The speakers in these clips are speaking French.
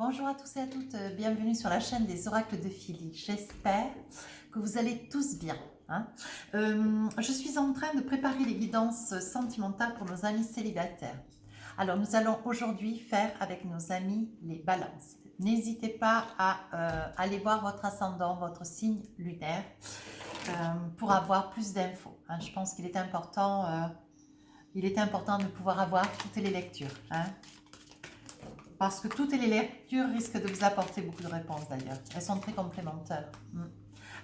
Bonjour à tous et à toutes, bienvenue sur la chaîne des oracles de Philly. J'espère que vous allez tous bien. Je suis en train de préparer les guidances sentimentales pour nos amis célibataires. Alors nous allons aujourd'hui faire avec nos amis les balances. N'hésitez pas à aller voir votre ascendant, votre signe lunaire pour avoir plus d'infos. Je pense qu'il est important, de pouvoir avoir toutes les lectures. Parce que toutes les lectures risquent de vous apporter beaucoup de réponses d'ailleurs. Elles sont très complémentaires.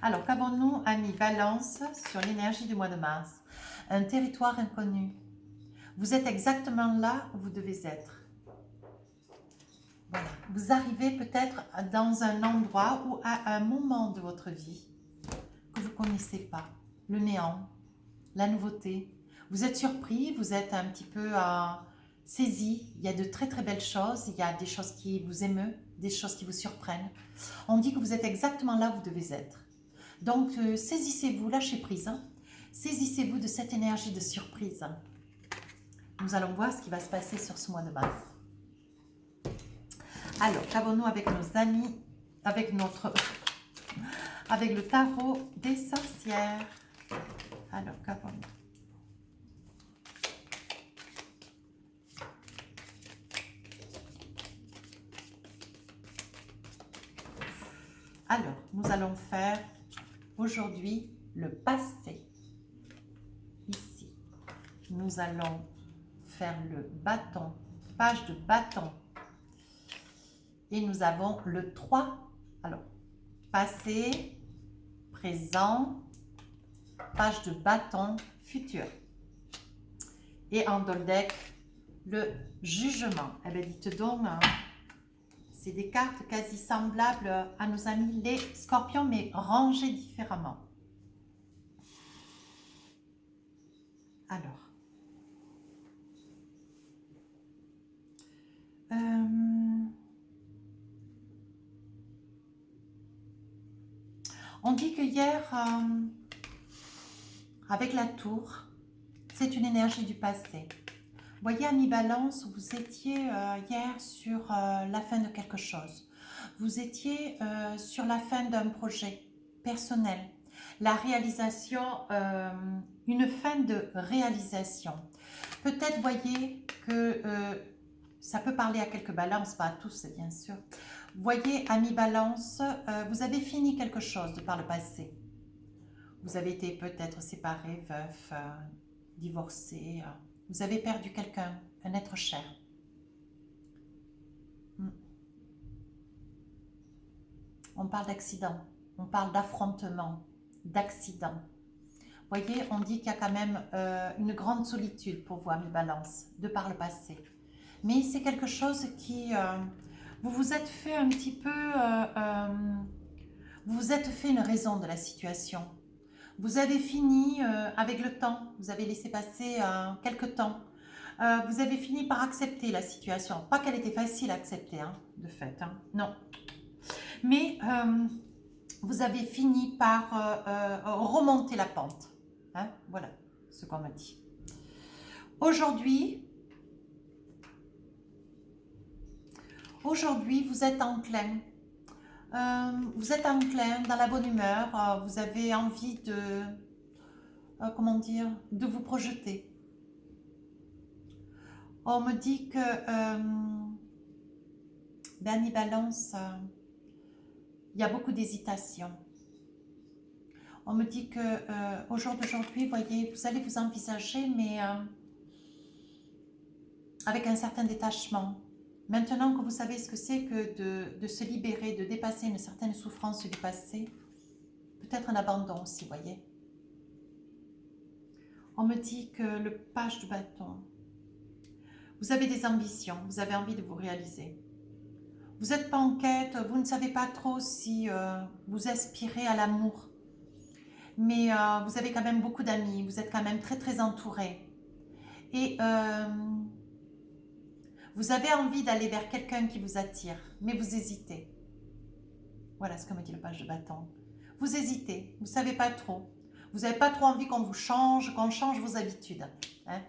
Alors, qu'avons-nous, amis Balance, sur l'énergie du mois de mars? Un territoire inconnu. Vous êtes exactement là où vous devez être. Voilà. Vous arrivez peut-être dans un endroit ou à un moment de votre vie que vous ne connaissez pas. Le néant, la nouveauté. Vous êtes surpris, vous êtes un petit peu saisi. Il y a de très très belles choses, il y a des choses qui vous émeuvent, des choses qui vous surprennent. On dit que vous êtes exactement là où vous devez être. Donc saisissez-vous, lâchez prise. Saisissez-vous de cette énergie de surprise. Nous allons voir ce qui va se passer sur ce mois de mars. Alors, qu'avons-nous avec nos amis, avec le tarot des sorcières? Alors, qu'avons-nous? Alors, nous allons faire aujourd'hui le passé. Ici, nous allons faire le bâton, page de bâton. Et nous avons le 3. Alors, passé, présent, page de bâton, futur. Et en doldek, le jugement. Eh bien, dites donc, c'est des cartes quasi semblables à nos amis les scorpions, mais rangées différemment. Alors. On dit que hier, avec la tour, c'est une énergie du passé. Voyez, amis Balance, vous étiez hier sur la fin de quelque chose. Vous étiez sur la fin d'un projet personnel. La réalisation, une fin de réalisation. Peut-être, voyez, que ça peut parler à quelques balances, pas à tous, bien sûr. Voyez, amis Balance, vous avez fini quelque chose de par le passé. Vous avez été peut-être séparé, veuf, divorcé. Vous avez perdu quelqu'un, un être cher. On parle d'accident, on parle d'affrontement, d'accident. Voyez, on dit qu'il y a quand même une grande solitude pour vous, amis Balance, de par le passé. Mais c'est quelque chose qui... vous vous êtes fait un petit peu... vous vous êtes fait une raison de la situation. Vous avez fini avec le temps, vous avez laissé passer quelques temps. Vous avez fini par accepter la situation. Pas qu'elle était facile à accepter, de fait, non. Mais vous avez fini par remonter la pente. Voilà ce qu'on me dit. Aujourd'hui, vous êtes enclin. Vous êtes enclin, dans la bonne humeur. Vous avez envie de... comment dire? De vous projeter. On me dit que... Bernie Balance... il y a beaucoup d'hésitation. On me dit que au jour d'aujourd'hui, voyez, vous allez vous envisager, mais avec un certain détachement. Maintenant que vous savez ce que c'est que de se libérer, de dépasser une certaine souffrance du passé, peut-être un abandon aussi, voyez. On me dit que le page du bâton, vous avez des ambitions, vous avez envie de vous réaliser. Vous n'êtes pas en quête, vous ne savez pas trop si vous aspirez à l'amour. Mais vous avez quand même beaucoup d'amis, vous êtes quand même très très entouré. Et vous avez envie d'aller vers quelqu'un qui vous attire, mais vous hésitez. Voilà ce que me dit le page de bâton. Vous hésitez, vous ne savez pas trop. Vous n'avez pas trop envie qu'on vous change, qu'on change vos habitudes.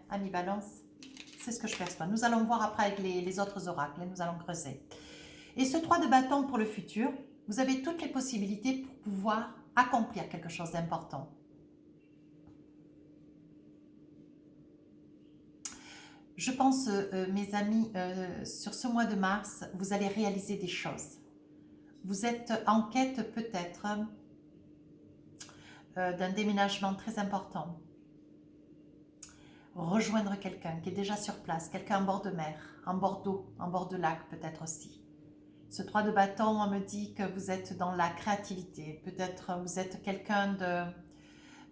Amis Balance, c'est ce que je perçois. Nous allons voir après avec les autres oracles, nous allons creuser. Et ce 3 de bâton pour le futur, vous avez toutes les possibilités pour pouvoir accomplir quelque chose d'important. Je pense, mes amis, sur ce mois de mars, vous allez réaliser des choses. Vous êtes en quête peut-être d'un déménagement très important. Rejoindre quelqu'un qui est déjà sur place, quelqu'un en bord de mer, en bord d'eau, en bord de lac peut-être aussi. Ce 3 de bâton me dit que vous êtes dans la créativité. Peut-être vous êtes quelqu'un de...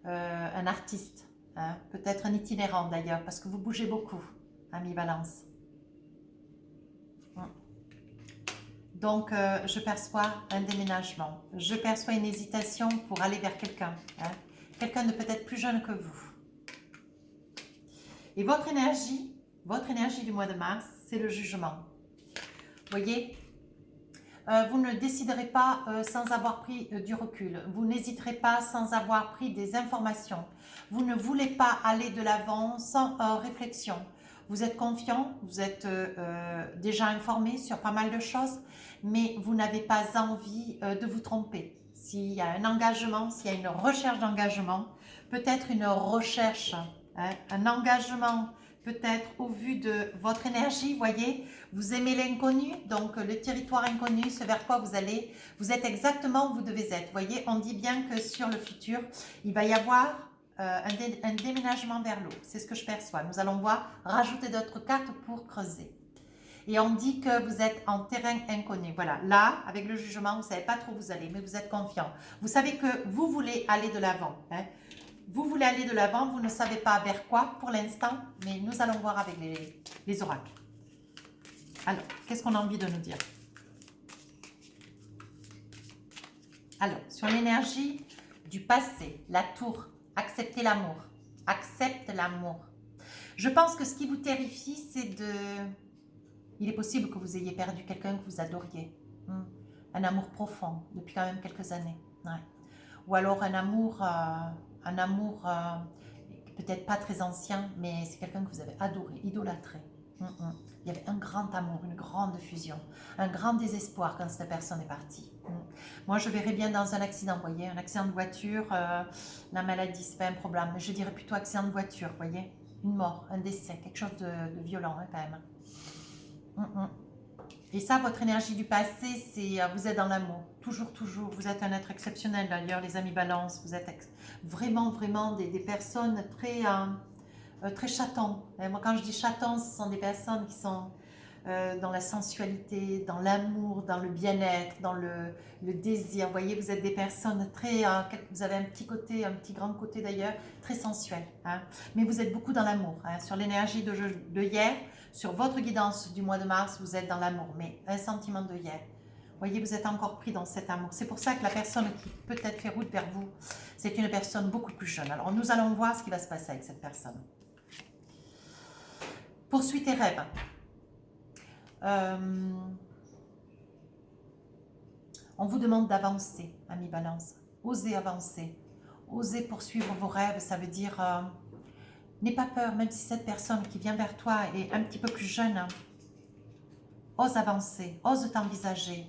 un artiste, hein, peut-être un itinérant d'ailleurs, parce que vous bougez beaucoup, ami Balance. Donc, je perçois un déménagement. Je perçois une hésitation pour aller vers quelqu'un. Hein, quelqu'un de peut-être plus jeune que vous. Et votre énergie du mois de mars, c'est le jugement. Vous voyez, vous ne déciderez pas sans avoir pris du recul. Vous n'hésiterez pas sans avoir pris des informations. Vous ne voulez pas aller de l'avant sans réflexion. Vous êtes confiant, vous êtes déjà informé sur pas mal de choses, mais vous n'avez pas envie de vous tromper. S'il y a un engagement, s'il y a une recherche d'engagement, peut-être une recherche, hein, un engagement, peut-être au vu de votre énergie, voyez, vous aimez l'inconnu, donc le territoire inconnu, ce vers quoi vous allez, vous êtes exactement où vous devez être. Voyez, on dit bien que sur le futur, il va y avoir un déménagement vers l'eau. C'est ce que je perçois. Nous allons voir, rajouter d'autres cartes pour creuser. Et on dit que vous êtes en terrain inconnu. Voilà, là, avec le jugement, vous ne savez pas trop où vous allez, mais vous êtes confiant. Vous savez que vous voulez aller de l'avant. Hein. Vous voulez aller de l'avant, vous ne savez pas vers quoi pour l'instant, mais nous allons voir avec les oracles. Alors, qu'est-ce qu'on a envie de nous dire? Alors, sur l'énergie du passé, la tour, acceptez l'amour. Accepte l'amour. Je pense que ce qui vous terrifie, c'est de... Il est possible que vous ayez perdu quelqu'un que vous adoriez. Un amour profond, depuis quand même quelques années. Ouais. Ou alors un amour peut-être pas très ancien, mais c'est quelqu'un que vous avez adoré, idolâtré. Il y avait un grand amour, une grande fusion, un grand désespoir quand cette personne est partie. Moi, je verrais bien dans un accident, vous voyez, un accident de voiture, la maladie, c'est pas un problème, mais je dirais plutôt accident de voiture, vous voyez, une mort, un décès, quelque chose de violent hein, quand même. Et ça, votre énergie du passé, c'est vous êtes dans l'amour, toujours, toujours. Vous êtes un être exceptionnel d'ailleurs, les amis Balance. Vous êtes vraiment, vraiment des personnes très, très chatons. Et moi, quand je dis chatons, ce sont des personnes qui sont dans la sensualité, dans l'amour, dans le bien-être, dans le désir. Vous voyez, vous êtes des personnes très... vous avez un petit grand côté d'ailleurs, très sensuel. Hein. Mais vous êtes beaucoup dans l'amour. Hein. Sur l'énergie de hier, sur votre guidance du mois de mars, vous êtes dans l'amour, mais un sentiment de hier. Vous voyez, vous êtes encore pris dans cet amour. C'est pour ça que la personne qui peut-être fait route vers vous, c'est une personne beaucoup plus jeune. Alors, nous allons voir ce qui va se passer avec cette personne. Poursuis tes rêves. On vous demande d'avancer, ami Balance. Osez avancer. Osez poursuivre vos rêves. Ça veut dire, n'aie pas peur, même si cette personne qui vient vers toi est un petit peu plus jeune. Ose avancer, ose t'envisager.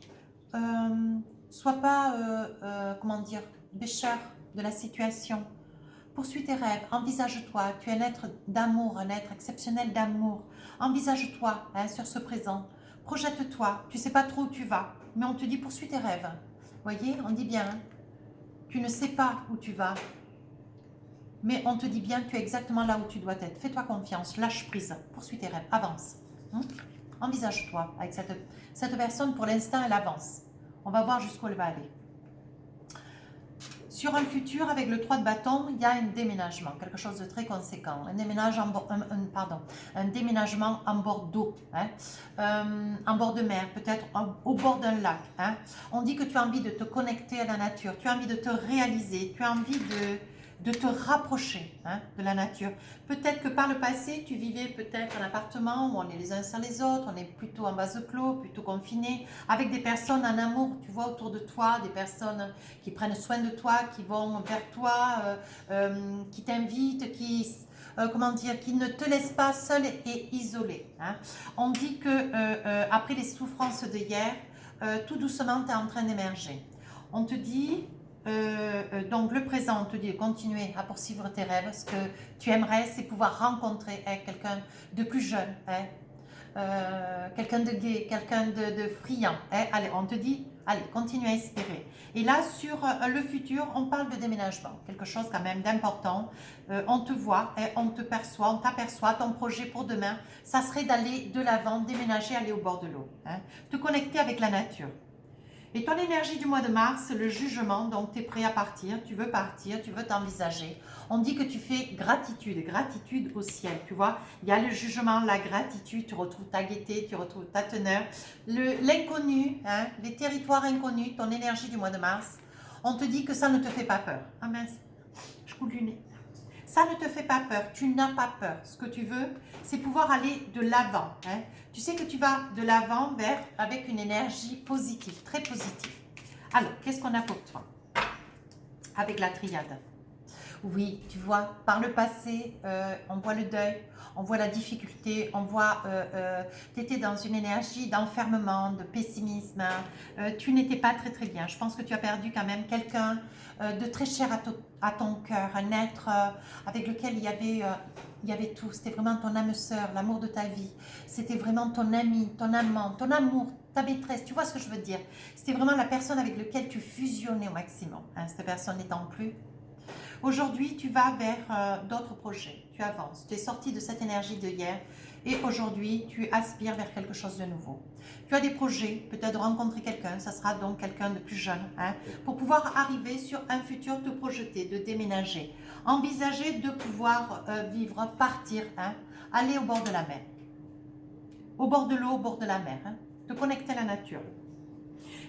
Sois pas, comment dire, bêcheur de la situation. Poursuis tes rêves, envisage-toi. Tu es un être d'amour, un être exceptionnel d'amour. Envisage-toi hein, sur ce présent. Projette-toi. Tu ne sais pas trop où tu vas, mais on te dit poursuis tes rêves. Vous voyez, on dit bien, hein, tu ne sais pas où tu vas, mais on te dit bien que tu es exactement là où tu dois être. Fais-toi confiance, lâche prise, poursuis tes rêves, avance. Envisage-toi avec cette personne, pour l'instant, elle avance. On va voir jusqu'où elle va aller. Sur un futur, avec le 3 de bâton, il y a un déménagement, quelque chose de très conséquent. Un déménagement en bord d'eau, hein, en bord de mer, peut-être au bord d'un lac. Hein. On dit que tu as envie de te connecter à la nature, tu as envie de te réaliser, tu as envie de te rapprocher hein, de la nature. Peut-être que par le passé, tu vivais peut-être en appartement où on est les uns sur les autres, on est plutôt en vase clos, plutôt confiné, avec des personnes en amour, tu vois, autour de toi, des personnes qui prennent soin de toi, qui vont vers toi, qui t'invitent, qui ne te laissent pas seul et isolé. Hein. On dit que après les souffrances de hier, tout doucement, tu es en train d'émerger. On te dit, donc le présent, on te dit de continuer à poursuivre tes rêves. Ce que tu aimerais, c'est pouvoir rencontrer quelqu'un de plus jeune, quelqu'un de gai, quelqu'un de friand. Allez, on te dit, allez, continue à espérer. Et là, sur le futur, on parle de déménagement, quelque chose quand même d'important. On te voit, on te perçoit, on t'aperçoit. Ton projet pour demain, ça serait d'aller de l'avant, déménager, aller au bord de l'eau, te connecter avec la nature. Et ton énergie du mois de mars, le jugement, donc tu es prêt à partir, tu veux t'envisager. On dit que tu fais gratitude, gratitude au ciel, tu vois. Il y a le jugement, la gratitude, tu retrouves ta gaieté, tu retrouves ta teneur. L'inconnu, les territoires inconnus, ton énergie du mois de mars, on te dit que ça ne te fait pas peur. Ah mince, je coule du nez. Ça ne te fait pas peur, tu n'as pas peur. Ce que tu veux, c'est pouvoir aller de l'avant. Tu sais que tu vas de l'avant vers avec une énergie positive, très positive. Alors, qu'est-ce qu'on a pour toi avec la triade? Oui, tu vois, par le passé, on voit le deuil, on voit la difficulté, on voit tu étais dans une énergie d'enfermement, de pessimisme, tu n'étais pas très très bien. Je pense que tu as perdu quand même quelqu'un de très cher à ton cœur, un être avec lequel il y avait tout. C'était vraiment ton âme sœur, l'amour de ta vie. C'était vraiment ton ami, ton amant, ton amour, ta maîtresse. Tu vois ce que je veux dire? C'était vraiment la personne avec laquelle tu fusionnais au maximum. Cette personne n'étant plus. Aujourd'hui, tu vas vers d'autres projets, tu avances, tu es sorti de cette énergie de hier et aujourd'hui, tu aspires vers quelque chose de nouveau. Tu as des projets, peut-être de rencontrer quelqu'un, ça sera donc quelqu'un de plus jeune, pour pouvoir arriver sur un futur, te projeter, de déménager, envisager de pouvoir vivre, partir, aller au bord de la mer, au bord de l'eau, au bord de la mer, te connecter à la nature.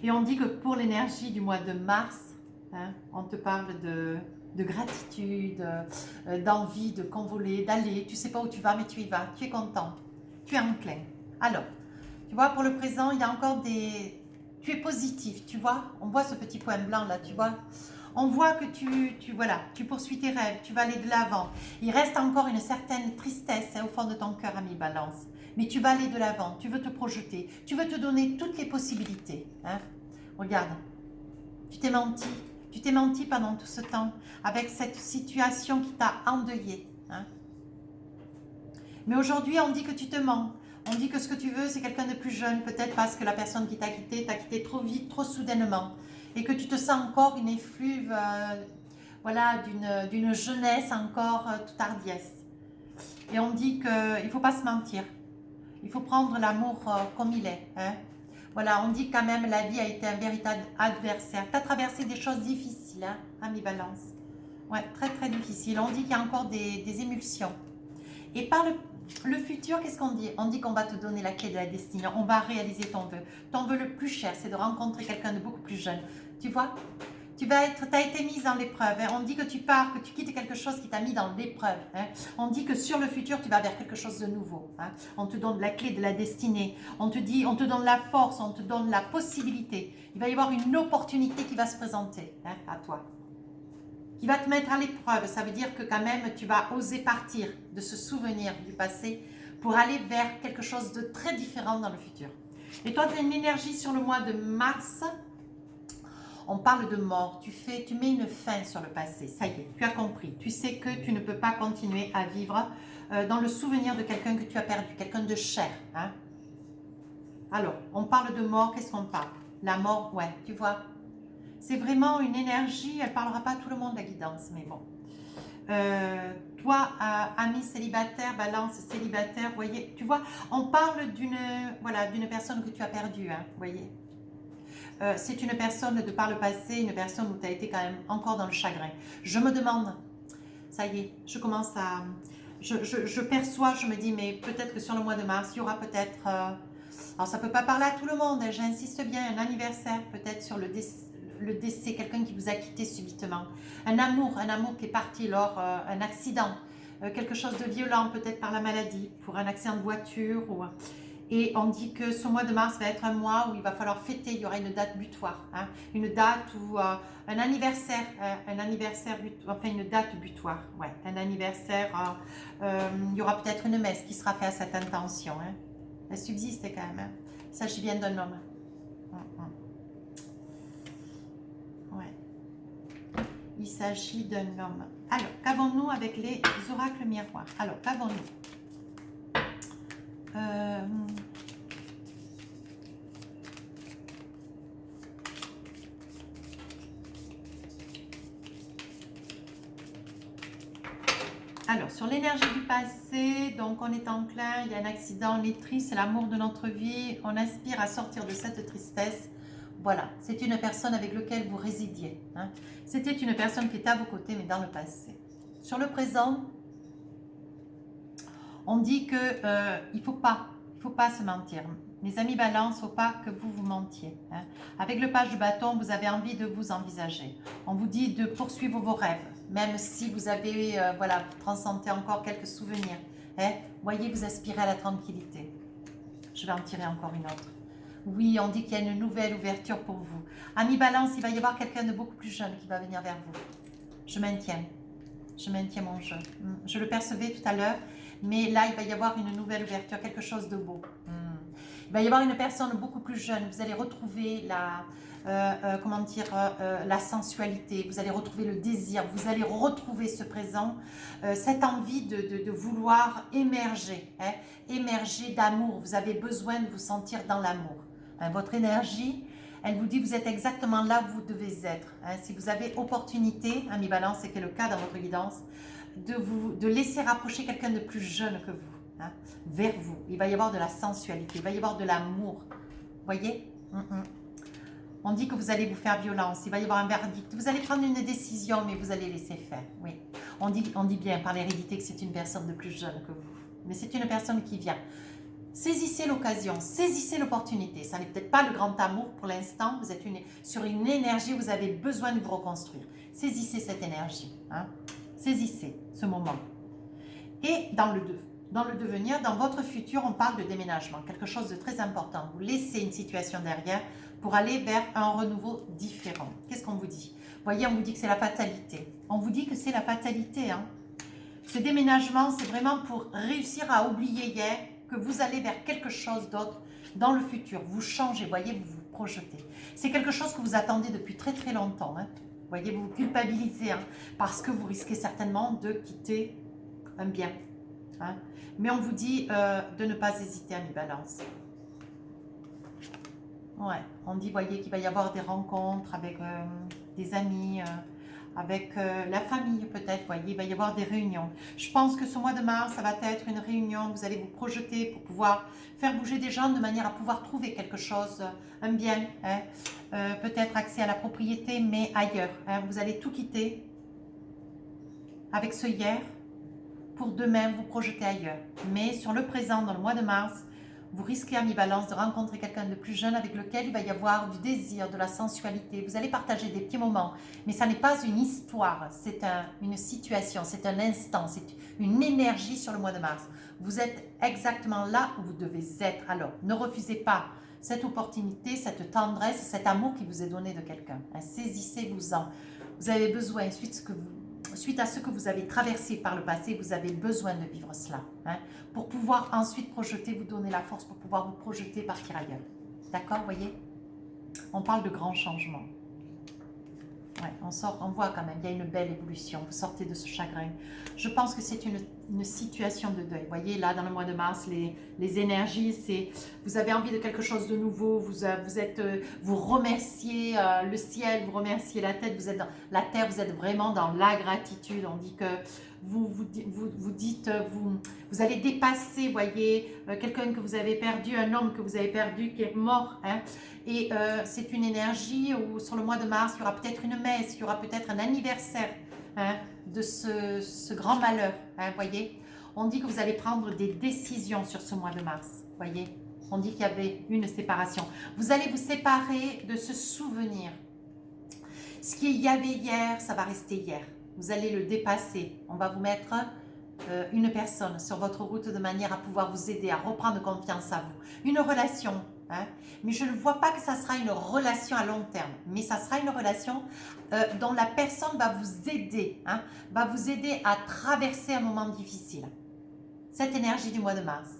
Et on dit que pour l'énergie du mois de mars, on te parle de gratitude, d'envie de convoler, d'aller. Tu ne sais pas où tu vas, mais tu y vas. Tu es content. Tu es enclin. Alors, tu vois, pour le présent, il y a encore des... Tu es positif, tu vois. On voit ce petit point blanc là, tu vois. On voit que voilà, tu poursuis tes rêves, tu vas aller de l'avant. Il reste encore une certaine tristesse au fond de ton cœur, ami Balance. Mais tu vas aller de l'avant, tu veux te projeter, tu veux te donner toutes les possibilités. Regarde, tu t'es menti. Tu t'es menti pendant tout ce temps avec cette situation qui t'a endeuillé. Mais aujourd'hui, on dit que tu te mens. On dit que ce que tu veux, c'est quelqu'un de plus jeune, peut-être parce que la personne qui t'a quitté trop vite, trop soudainement. Et que tu te sens encore une effluve voilà, d'une jeunesse encore toute hardiesse. Et on dit qu'il ne faut pas se mentir. Il faut prendre l'amour comme il est. Voilà, on dit quand même la vie a été un véritable adversaire. Tu as traversé des choses difficiles, ami Balance. Ouais, très très difficile. On dit qu'il y a encore des émulsions. Et par le futur, qu'est-ce qu'on dit? On dit qu'on va te donner la clé de la destinée. On va réaliser ton vœu. Ton vœu le plus cher, c'est de rencontrer quelqu'un de beaucoup plus jeune. Tu vois? Tu as été mise dans l'épreuve. On dit que tu pars, que tu quittes quelque chose qui t'a mis dans l'épreuve. On dit que sur le futur, tu vas vers quelque chose de nouveau. On te donne la clé de la destinée. On te donne la force, on te donne la possibilité. Il va y avoir une opportunité qui va se présenter à toi. Qui va te mettre à l'épreuve. Ça veut dire que quand même, tu vas oser partir de ce souvenir du passé pour aller vers quelque chose de très différent dans le futur. Et toi, tu as une énergie sur le mois de mars. On parle de mort, tu mets une fin sur le passé, ça y est, tu as compris. Tu sais que tu ne peux pas continuer à vivre dans le souvenir de quelqu'un que tu as perdu, quelqu'un de cher. Alors, on parle de mort, qu'est-ce qu'on parle? La mort, ouais, tu vois. C'est vraiment une énergie, elle ne parlera pas à tout le monde, la guidance, mais bon. Toi, ami célibataire, Balance célibataire, voyez, tu vois, on parle d'une personne que tu as perdue, voyez. C'est une personne de par le passé, une personne où tu as été quand même encore dans le chagrin. Je me demande, ça y est, je commence à... Je perçois, je me dis, mais peut-être que sur le mois de mars, il y aura peut-être... alors ça ne peut pas parler à tout le monde, j'insiste bien, un anniversaire, peut-être sur le décès, quelqu'un qui vous a quitté subitement. Un amour qui est parti lors un accident, quelque chose de violent, peut-être par la maladie, pour un accident de voiture ou... Et on dit que ce mois de mars va être un mois où il va falloir fêter, il y aura une date butoir, une date où un anniversaire enfin une date butoir, ouais, un anniversaire, il y aura peut-être une messe qui sera faite à cette intention, elle subsiste quand même, il s'agit bien d'un homme, Ouais. Il s'agit d'un homme. Alors, qu'avons-nous avec les oracles miroirs? Alors, qu'avons-nous? Alors, sur l'énergie du passé, donc on est enclin, il y a un accident, on est triste, c'est l'amour de notre vie, on aspire à sortir de cette tristesse. Voilà, c'est une personne avec laquelle vous résidiez. Hein. C'était une personne qui était à vos côtés, mais dans le passé. Sur le présent, on dit qu'il ne faut pas se mentir. Mes amis balance, il ne faut pas que vous vous mentiez. Hein. Avec le page de bâton, vous avez envie de vous envisager. On vous dit de poursuivre vos rêves, même si vous avez voilà, transcendé encore quelques souvenirs. Hein. Voyez, vous aspirez à la tranquillité. Je vais en tirer encore une autre. Oui, on dit qu'il y a une nouvelle ouverture pour vous. Amis balance, il va y avoir quelqu'un de beaucoup plus jeune qui va venir vers vous. Je maintiens mon jeu. Je le percevais tout à l'heure, mais là, il va y avoir une nouvelle ouverture, quelque chose de beau. Il va y avoir une personne beaucoup plus jeune. Vous allez retrouver la sensualité. Vous allez retrouver le désir. Vous allez retrouver ce présent, cette envie de vouloir émerger, hein, émerger d'amour. Vous avez besoin de vous sentir dans l'amour. Hein, votre énergie, elle vous dit vous êtes exactement là où vous devez être. Hein. Si vous avez opportunité, ami balance, c'est le cas dans votre guidance, de laisser rapprocher quelqu'un de plus jeune que vous. Hein, vers vous. Il va y avoir de la sensualité, il va y avoir de l'amour. Voyez? On dit que vous allez vous faire violence, il va y avoir un verdict. Vous allez prendre une décision, mais vous allez laisser faire. Oui. On dit bien par l'hérédité que c'est une personne de plus jeune que vous. Mais c'est une personne qui vient. Saisissez l'occasion, saisissez l'opportunité. Ça n'est peut-être pas le grand amour pour l'instant. Vous êtes sur une énergie, vous avez besoin de vous reconstruire. Saisissez cette énergie. Hein. Saisissez ce moment. Et dans le devenir, dans votre futur, on parle de déménagement, quelque chose de très important. Vous laissez une situation derrière pour aller vers un renouveau différent. Qu'est-ce qu'on vous dit? Vous voyez, on vous dit que c'est la fatalité. On vous dit que c'est la fatalité. Hein. Ce déménagement, c'est vraiment pour réussir à oublier hier, que vous allez vers quelque chose d'autre dans le futur. Vous changez, voyez, vous vous projetez. C'est quelque chose que vous attendez depuis très très longtemps. Hein. Vous voyez, vous vous culpabilisez hein, parce que vous risquez certainement de quitter un bien. Hein. Mais on vous dit de ne pas hésiter à mi balance. Ouais, on dit, voyez, qu'il va y avoir des rencontres avec des amis, avec la famille peut-être, voyez, il va y avoir des réunions. Je pense que ce mois de mars, ça va être une réunion, vous allez vous projeter pour pouvoir faire bouger des gens de manière à pouvoir trouver quelque chose, un bien, hein, peut-être accès à la propriété, mais ailleurs. Hein, vous allez tout quitter avec ce hier, pour demain vous projeter ailleurs. Mais sur le présent, dans le mois de mars, vous risquez à mi-balance de rencontrer quelqu'un de plus jeune avec lequel il va y avoir du désir, de la sensualité. Vous allez partager des petits moments, mais ça n'est pas une histoire, c'est une situation, c'est un instant, c'est une énergie sur le mois de mars. Vous êtes exactement là où vous devez être. Alors, ne refusez pas cette opportunité, cette tendresse, cet amour qui vous est donné de quelqu'un. Hein, saisissez-vous-en. Vous avez besoin, suite à ce que vous avez traversé par le passé, vous avez besoin de vivre cela. Hein, pour pouvoir ensuite projeter, vous donner la force pour pouvoir vous projeter, partir ailleurs. D'accord, voyez? On parle de grands changements. Ouais, on voit quand même, il y a une belle évolution. Vous sortez de ce chagrin. Je pense que c'est une situation de deuil. Vous voyez, là, dans le mois de mars, les énergies, c'est vous avez envie de quelque chose de nouveau. Vous remerciez le ciel, vous remerciez la tête. Vous êtes dans la terre, vous êtes vraiment dans la gratitude. On dit que vous allez dépasser, voyez, quelqu'un que vous avez perdu, un homme que vous avez perdu, qui est mort. Hein, et c'est une énergie où sur le mois de mars, il y aura peut-être une messe, il y aura peut-être un anniversaire hein, de ce grand malheur. Hein, voyez, on dit que vous allez prendre des décisions sur ce mois de mars. Voyez, on dit qu'il y avait une séparation. Vous allez vous séparer de ce souvenir. Ce qu'il y avait hier, ça va rester hier. Vous allez le dépasser. On va vous mettre une personne sur votre route de manière à pouvoir vous aider à reprendre confiance à vous. Une relation. Hein, mais je ne vois pas que ça sera une relation à long terme. Mais ça sera une relation dont la personne va vous aider. Hein, va vous aider à traverser un moment difficile. Cette énergie du mois de mars.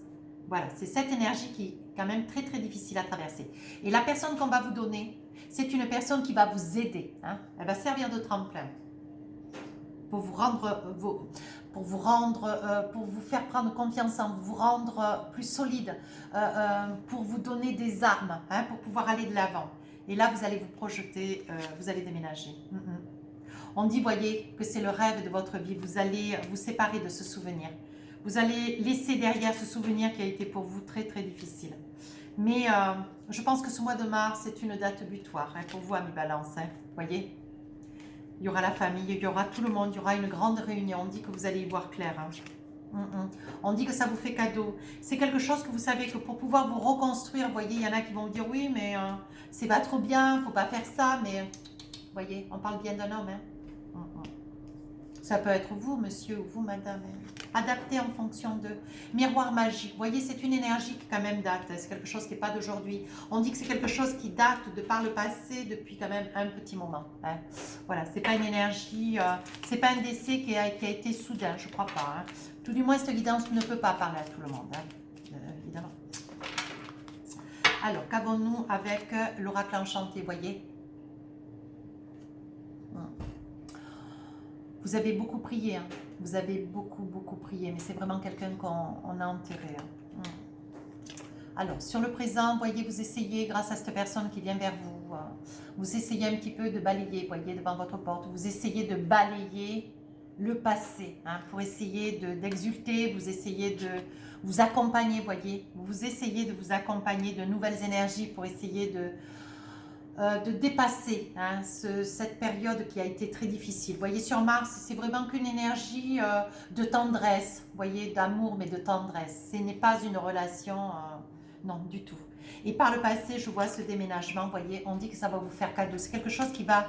Voilà, c'est cette énergie quand même très très difficile à traverser. Et la personne qu'on va vous donner, c'est une personne qui va vous aider. Hein. Elle va servir de tremplin pour vous rendre, pour vous faire prendre confiance en vous, vous rendre plus solide, pour vous donner des armes, hein, pour pouvoir aller de l'avant. Et là, vous allez vous projeter, vous allez déménager. On dit, voyez, que c'est le rêve de votre vie. Vous allez vous séparer de ce souvenir. Vous allez laisser derrière ce souvenir qui a été pour vous très très difficile. Mais je pense que ce mois de mars, c'est une date butoir hein, pour vous, amis Balance. Hein, voyez, il y aura la famille, il y aura tout le monde, il y aura une grande réunion. On dit que vous allez y voir clair. Hein. On dit que ça vous fait cadeau. C'est quelque chose que vous savez que pour pouvoir vous reconstruire, vous voyez, il y en a qui vont vous dire oui, mais c'est pas trop bien, il ne faut pas faire ça. Mais vous voyez, on parle bien d'un homme. Hein. Ça peut être vous, monsieur, ou vous, madame. Adapté en fonction de miroir magique. Vous voyez, c'est une énergie qui quand même date. C'est quelque chose qui n'est pas d'aujourd'hui. On dit que c'est quelque chose qui date de par le passé depuis quand même un petit moment. Hein. Voilà, c'est pas une énergie, c'est pas un décès qui a été soudain, je crois pas. Hein. Tout du moins, cette guidance ne peut pas parler à tout le monde, hein, évidemment. Alors, qu'avons-nous avec l'oracle enchanté, voyez? Vous avez beaucoup prié, hein. Vous avez beaucoup prié, mais c'est vraiment quelqu'un qu'on a enterré. Hein. Alors, sur le présent, voyez, vous essayez, grâce à cette personne qui vient vers vous, vous essayez un petit peu de balayer, voyez, devant votre porte, vous essayez de balayer le passé, hein, pour essayer d'exulter, vous essayez de vous accompagner, voyez, vous essayez de vous accompagner de nouvelles énergies pour essayer de dépasser hein, cette période qui a été très difficile. Vous voyez, sur Mars, c'est vraiment qu'une énergie de tendresse, vous voyez, d'amour, mais de tendresse. Ce n'est pas une relation, non, du tout. Et par le passé, je vois ce déménagement, vous voyez, on dit que ça va vous faire cadeau. C'est quelque chose qui va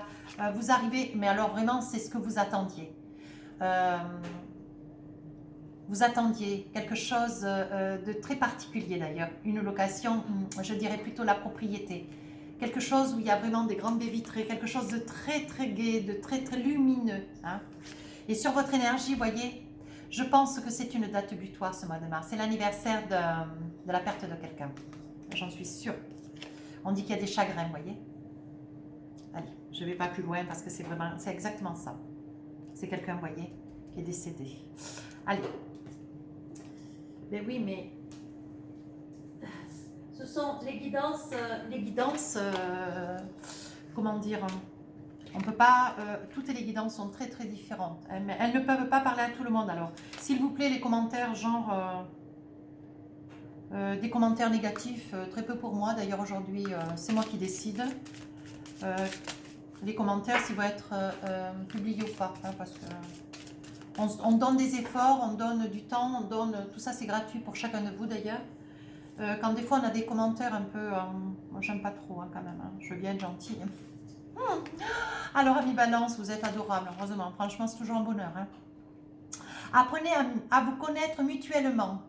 vous arriver, mais alors vraiment, c'est ce que vous attendiez. Vous attendiez quelque chose de très particulier d'ailleurs, une location, je dirais plutôt la propriété. Quelque chose où il y a vraiment des grandes baies vitrées, quelque chose de très très gai, de très très lumineux. Hein. Et sur votre énergie, vous voyez, je pense que c'est une date butoir ce mois de mars. C'est l'anniversaire de la perte de quelqu'un. J'en suis sûre. On dit qu'il y a des chagrins, vous voyez. Allez, je ne vais pas plus loin parce que c'est exactement ça. C'est quelqu'un, vous voyez, qui est décédé. Allez. Mais oui, mais... Ce sont les guidances, comment dire, on ne peut pas, toutes les guidances sont très très différentes, hein, mais elles ne peuvent pas parler à tout le monde. Alors, s'il vous plaît, les commentaires, genre, des commentaires négatifs, très peu pour moi, d'ailleurs aujourd'hui, c'est moi qui décide. Les commentaires, s'ils vont être publiés ou pas, hein, parce que on donne des efforts, on donne du temps, on donne, tout ça c'est gratuit pour chacun de vous d'ailleurs. Quand des fois on a des commentaires un peu, moi j'aime pas trop hein, quand même, hein. Je veux bien être gentille. Alors amis Balance, vous êtes adorables, heureusement, franchement c'est toujours un bonheur. Hein. Apprenez à vous connaître mutuellement.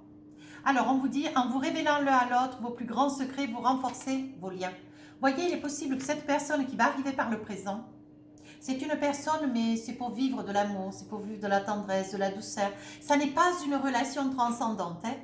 Alors on vous dit, en vous révélant l'un à l'autre vos plus grands secrets, vous renforcez vos liens. Voyez, il est possible que cette personne qui va arriver par le présent, c'est une personne, mais c'est pour vivre de l'amour, c'est pour vivre de la tendresse, de la douceur. Ça n'est pas une relation transcendante, hein.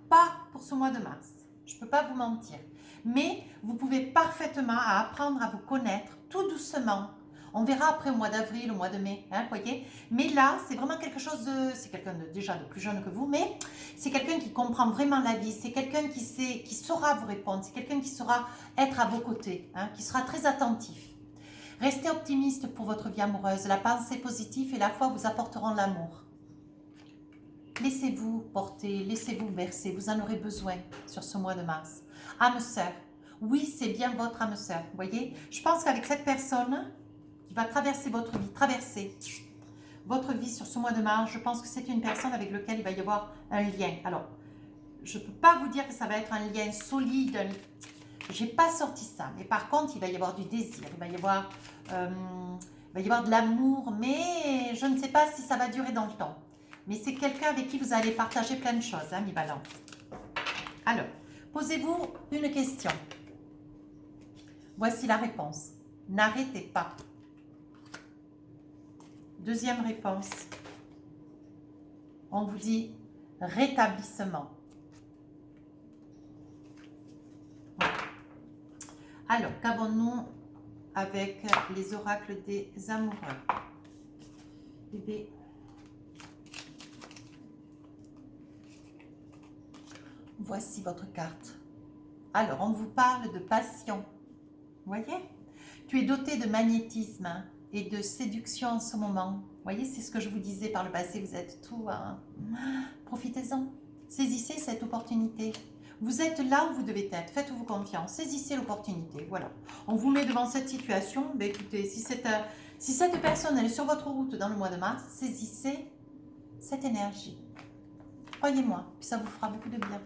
Pas pour ce mois de mars, je ne peux pas vous mentir. Mais vous pouvez parfaitement apprendre à vous connaître tout doucement. On verra après au mois d'avril, au mois de mai, hein, voyez. Mais là, c'est vraiment quelque chose de... C'est quelqu'un déjà de plus jeune que vous, mais c'est quelqu'un qui comprend vraiment la vie. C'est quelqu'un qui saura vous répondre. C'est quelqu'un qui saura être à vos côtés, hein, qui sera très attentif. Restez optimiste pour votre vie amoureuse. La pensée positive et la foi vous apporteront l'amour. Laissez-vous porter, laissez-vous bercer, vous en aurez besoin sur ce mois de mars. Âme sœur, oui, c'est bien votre âme sœur, vous voyez. Je pense qu'avec cette personne qui va traverser votre vie sur ce mois de mars, je pense que c'est une personne avec laquelle il va y avoir un lien. Alors, je ne peux pas vous dire que ça va être un lien solide, je n'ai pas sorti ça, mais par contre, il va y avoir du désir, il va y avoir de l'amour, mais je ne sais pas si ça va durer dans le temps. Mais c'est quelqu'un avec qui vous allez partager plein de choses, hein, mi Balance. Alors, posez-vous une question. Voici la réponse. N'arrêtez pas. Deuxième réponse. On vous dit rétablissement. Alors, qu'avons-nous avec les oracles des amoureux? Eh bien, voici votre carte. Alors, on vous parle de passion. Vous voyez? Tu es doté de magnétisme et de séduction en ce moment. Vous voyez, c'est ce que je vous disais par le passé. Vous êtes tout... Profitez-en. Saisissez cette opportunité. Vous êtes là où vous devez être. Faites-vous confiance. Saisissez l'opportunité. Voilà. On vous met devant cette situation. Ben, écoutez, si cette personne elle est sur votre route dans le mois de mars, saisissez cette énergie. Croyez-moi, puis ça vous fera beaucoup de bien.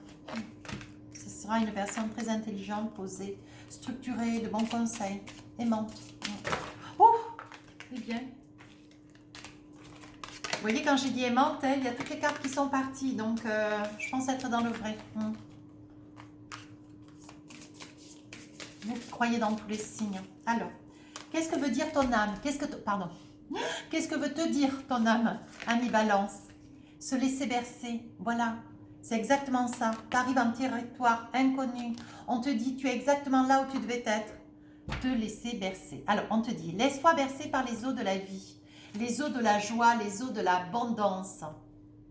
Ce sera une personne très intelligente, posée, structurée, de bons conseils, aimante. Oh, c'est bien. Vous voyez, quand j'ai dit aimante, il y a toutes les cartes qui sont parties, donc je pense être dans le vrai. Vous qui croyez dans tous les signes. Alors, qu'est-ce que veut dire ton âme? Pardon. Qu'est-ce que veut te dire ton âme, ami Balance? Se laisser bercer, voilà. C'est exactement ça. Tu arrives en territoire inconnu. On te dit, tu es exactement là où tu devais être. Te laisser bercer. Alors, on te dit, laisse-toi bercer par les eaux de la vie, les eaux de la joie, les eaux de l'abondance.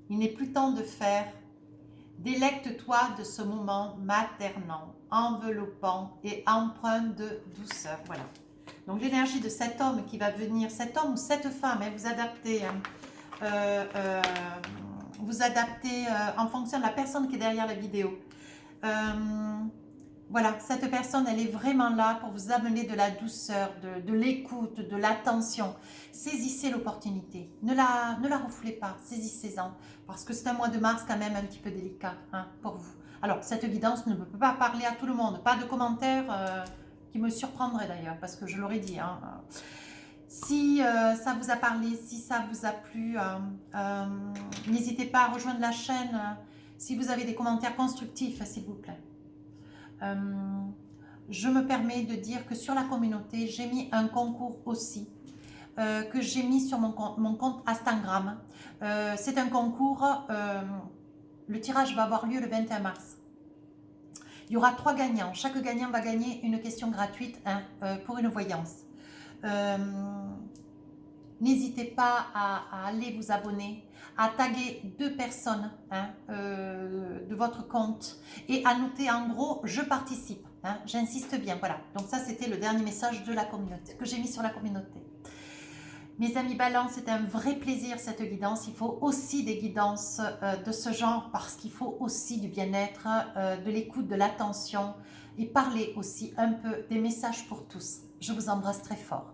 Il n'est plus temps de faire. Délecte-toi de ce moment maternant, enveloppant et empreint de douceur. Voilà. Donc, l'énergie de cet homme qui va venir, cet homme ou cette femme, vous adaptez. Vous adaptez en fonction de la personne qui est derrière la vidéo. Voilà, cette personne, elle est vraiment là pour vous amener de la douceur, de l'écoute, de l'attention. Saisissez l'opportunité. Ne la refoulez pas, saisissez-en. Parce que c'est un mois de mars quand même un petit peu délicat pour vous. Alors, cette guidance ne peut pas parler à tout le monde. Pas de commentaires qui me surprendraient d'ailleurs, parce que je l'aurais dit. Si ça vous a parlé, si ça vous a plu, n'hésitez pas à rejoindre la chaîne si vous avez des commentaires constructifs, s'il vous plaît. Je me permets de dire que sur la communauté, j'ai mis un concours aussi, que j'ai mis sur mon compte Instagram. C'est un concours, le tirage va avoir lieu le 21 mars. Il y aura 3 gagnants. Chaque gagnant va gagner une question gratuite pour une voyance. N'hésitez pas à aller vous abonner, à taguer 2 personnes de votre compte et à noter en gros « je participe ». J'insiste bien, voilà. Donc ça, c'était le dernier message de la communauté, que j'ai mis sur la communauté. Mes amis Balance, c'est un vrai plaisir cette guidance. Il faut aussi des guidances de ce genre parce qu'il faut aussi du bien-être, de l'écoute, de l'attention et parler aussi un peu des messages pour tous. Je vous embrasse très fort.